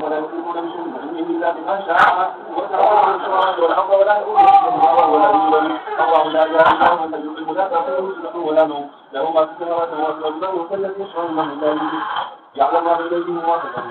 ولا يحيطون بشيء من علمه إلا بما شاء وسع السماوات والأرض ولا يؤوده ولا يؤوده الله لا إله إلا هو الحي القيوم لا تأخذه سنة ولا نوم له ما في السماوات والأرض كالذي يشرع من ذلك يعلم ما بين أيديهم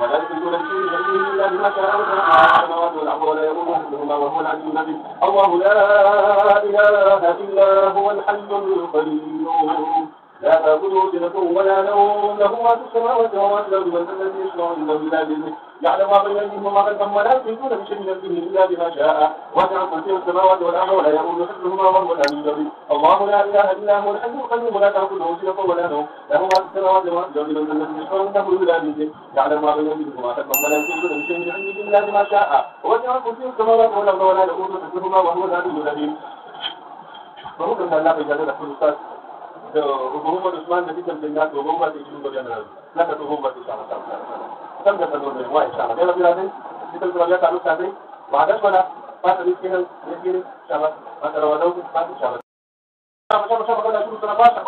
ولا يحيطون بشيء من علمه إلا بما شاء وسع السماوات والأرض ولا يؤوده حفظهما وهو العلي العظيم الله لا إله إلا هو الحي القيوم لا تأخذه سنة ولا نوم له ما في السماوات وما في الأرض من الذي يشرع عنده إلا بإذنه يعلم ما بين أيديهم وما خلفهم ولا يحيطون بشيء من علمه إلا بما شاء وسع كرسيه السماوات والأرض ولا يؤوده حفظهما وهو العلي العظيم الله لا إله إلا هو الحي القيوم لا تأخذه سنة ولا نوم له ما في السماوات وما في الأرض من الذي يشرع عنده إلا بإذنه يعلم ما بين أيديهم وما خلفهم ولا يحيطون بشيء من علمه إلا بما شاء وسع كرسيه السماوات والأرض ولا يؤوده حفظهما وهو العلي العظيم. فممكن أن لا تجعل كل أستاذ وهم عثمان الذي تم الناس وهم يجلون بجانب لا تهم إن شاء الله كم تنور بالواي إن شاء الله ده بلادين مثل الرجال تعلق ساتي وعدش ولا فات ريسكين يسكين إن شاء الله ما ترى وداو فات إن شاء الله شاب كذا شو سنة باشا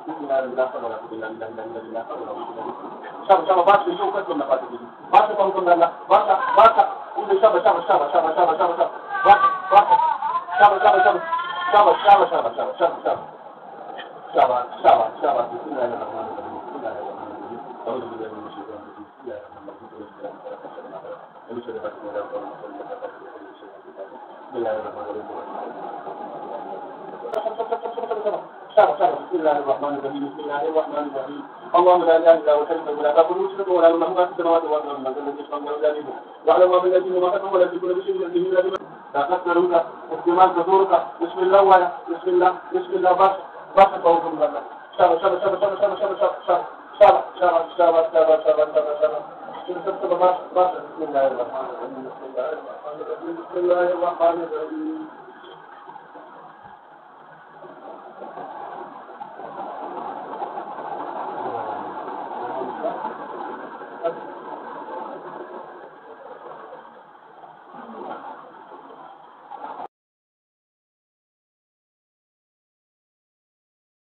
بسم الله الرحمن الرحيم لا شاب باشا يجوا كتب من فات باشا كم لا باشا وده شاب باشا شابا بسم الله الرحمن الرحيم بسم الله الرحمن الرحيم أعوذ بالله من الشيطان الرجيم بسم الله الرحمن الرحيم بسم الله الرحمن الرحيم شابا بسم الله الرحمن الرحيم بسم الله الرحمن الرحيم اللهم لا اله الا هو الحي القيوم لا تأخذه سنة ولا نوم له ما في السماوات والأرض من الذي يشرع عنده إلا بإذنه يعلم ما بين أيديهم وما خلفهم ولا يحيطون بشيء من علمه إلا بما لا تكثرك احتمال كثورك بسم الله ويا بسم الله باشا توكل الله شابا بسم الله الرحمن الرحيم بسم الله الرحمن الرحيم